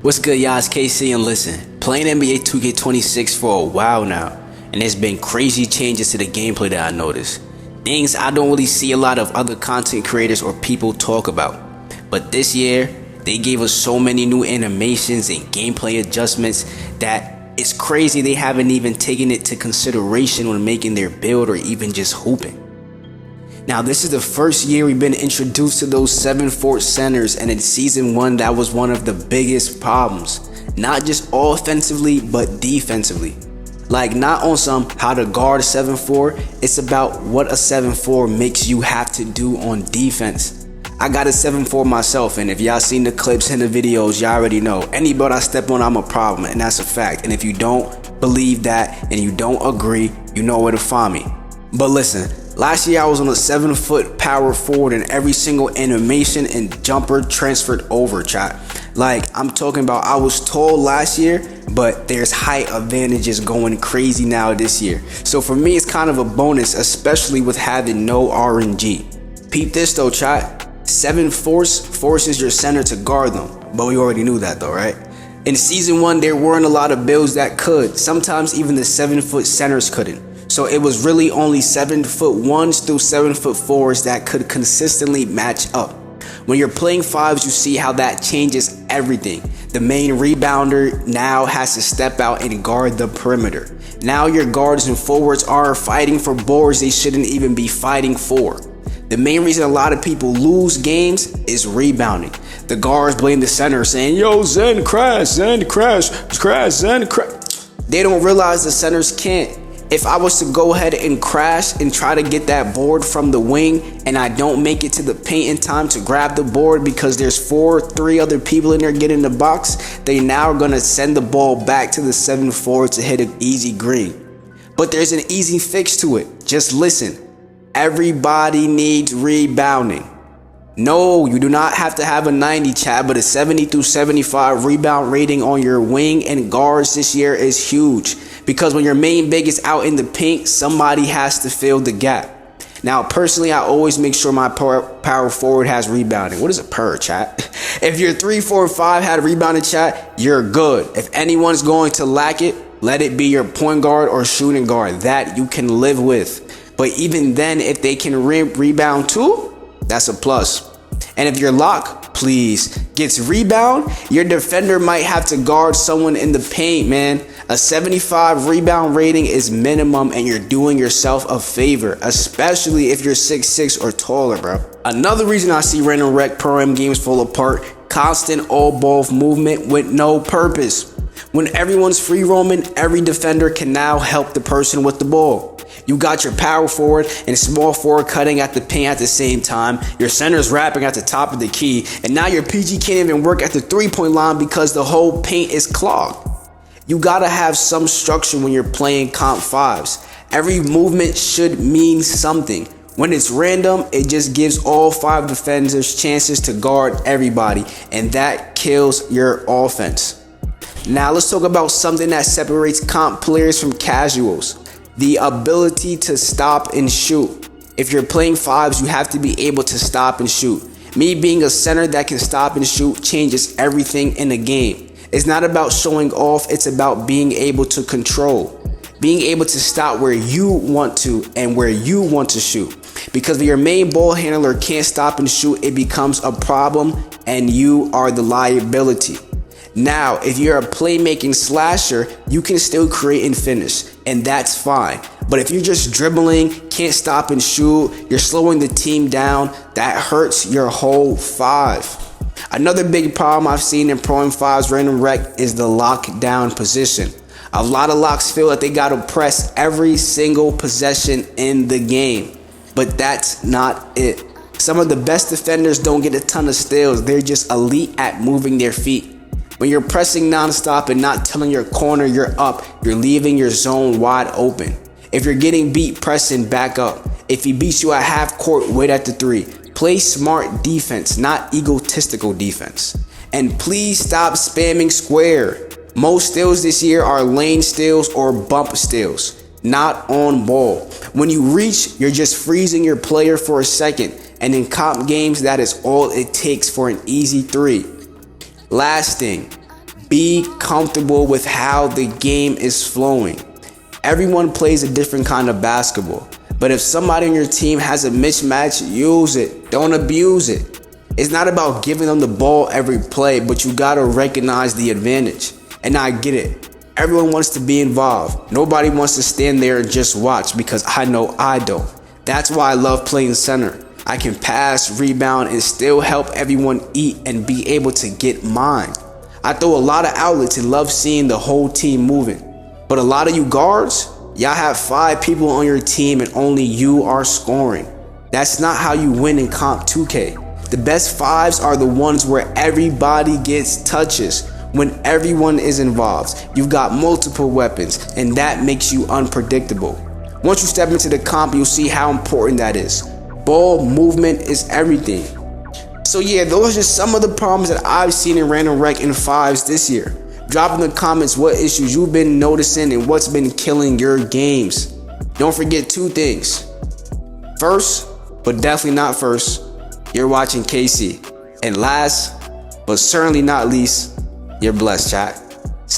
What's good, y'all? It's KC, and listen, playing NBA 2K26 for a while now, and there's been crazy changes to the gameplay that I noticed. Things I don't really see a lot of other content creators or people talk about. But this year, they gave us so many new animations and gameplay adjustments that it's crazy they haven't even taken it to consideration when making their build or even just hooping. Now, this is the first year we've been introduced to those 7-4 centers, and in season 1 that was one of the biggest problems. Not just offensively, but defensively. Like, not on some how to guard 7-4, it's about what a 7-4 makes you have to do on defense. I got a 7-4 myself, and if y'all seen the clips and the videos, y'all already know. Any build I step on, I'm a problem, and that's a fact. And if you don't believe that and you don't agree, you know where to find me. But listen, last year I was on a 7-foot power forward, and every single animation and jumper transferred over, chat. Like, I'm talking about, I was tall last year, but there's height advantages going crazy now this year. So for me, it's kind of a bonus, especially with having no RNG. Peep this though, chat. 7-4 forces your center to guard them, but we already knew that though, right? In season 1, there weren't a lot of builds that could. Sometimes even the 7-foot centers couldn't. So it was really only 7-foot-1s through 7-foot-4s that could consistently match up. When you're playing 5s, you see how that changes everything. The main rebounder now has to step out and guard the perimeter. Now your guards and forwards are fighting for boards they shouldn't even be fighting for. The main reason a lot of people lose games is rebounding. The guards blame the center, saying, yo, Zen crash, Zen crash, crash, Zen crash. They don't realize the centers can't. If I was to go ahead and crash and try to get that board from the wing, and I don't make it to the paint in time to grab the board because there's 3 other people in there getting the box, they now are going to send the ball back to the 7-4 to hit an easy green. But there's an easy fix to it. Just listen. Everybody needs rebounding. No, you do not have to have a 90, chat, but a 70 through 75 rebound rating on your wing and guards this year is huge. Because when your main big is out in the paint, somebody has to fill the gap. Now, personally, I always make sure my power forward has rebounding. What is a per, chat? If your 3, 4, 5 had a rebounding, chat, you're good. If anyone's going to lack it, let it be your point guard or shooting guard. That you can live with. But even then, if they can rebound too, that's a plus. And if your lock, please, gets rebound, your defender might have to guard someone in the paint, man. A 75 rebound rating is minimum, and you're doing yourself a favor, especially if you're 6'6 or taller, bro. Another reason I see random rec pro-am games fall apart, constant all-ball movement with no purpose. When everyone's free roaming, every defender can now help the person with the ball. You got your power forward and small forward cutting at the paint at the same time. Your center's rapping at the top of the key. And now your PG can't even work at the 3-point line because the whole paint is clogged. You gotta have some structure when you're playing comp 5s. Every movement should mean something. When it's random, it just gives all 5 defenders chances to guard everybody. And that kills your offense. Now let's talk about something that separates comp players from casuals. The ability to stop and shoot. If you're playing 5s, you have to be able to stop and shoot. Me being a center that can stop and shoot changes everything in the game. It's not about showing off, it's about being able to control. Being able to stop where you want to and where you want to shoot. Because if your main ball handler can't stop and shoot, it becomes a problem and you are the liability. Now, if you're a playmaking slasher, you can still create and finish, and that's fine. But if you're just dribbling, can't stop and shoot, you're slowing the team down, that hurts your whole 5. Another big problem I've seen in Pro M5's random rec is the lockdown position. A lot of locks feel that they gotta press every single possession in the game, but that's not it. Some of the best defenders don't get a ton of steals, they're just elite at moving their feet. When you're pressing nonstop and not telling your corner you're up, you're leaving your zone wide open. If you're getting beat, pressing, back up. If he beats you at half court, wait at the 3. Play smart defense, not egotistical defense. And please stop spamming square. Most steals this year are lane steals or bump steals, not on ball. When you reach, you're just freezing your player for a second. And in comp games, that is all it takes for an easy 3. Last thing, Be comfortable with how the game is flowing. Everyone plays a different kind of basketball, but if somebody on your team has a mismatch, use it. Don't abuse it. It's not about giving them the ball every play, but you gotta recognize the advantage. And I get it. Everyone wants to be involved. Nobody wants to stand there and just watch, because I know I don't. That's why I love playing center. I can pass, rebound, and still help everyone eat and be able to get mine. I throw a lot of outlets and love seeing the whole team moving. But a lot of you guards, y'all have 5 people on your team and only you are scoring. That's not how you win in Comp 2K. The best 5s are the ones where everybody gets touches. When everyone is involved, you've got multiple weapons, and that makes you unpredictable. Once you step into the comp, you'll see how important that is. Ball movement is everything. So yeah, those are just some of the problems that I've seen in Random Rec in 5s this year. Drop in the comments what issues you've been noticing and what's been killing your games. Don't forget 2 things. First, but definitely not first, you're watching KC. And last, but certainly not least, you're blessed, chat.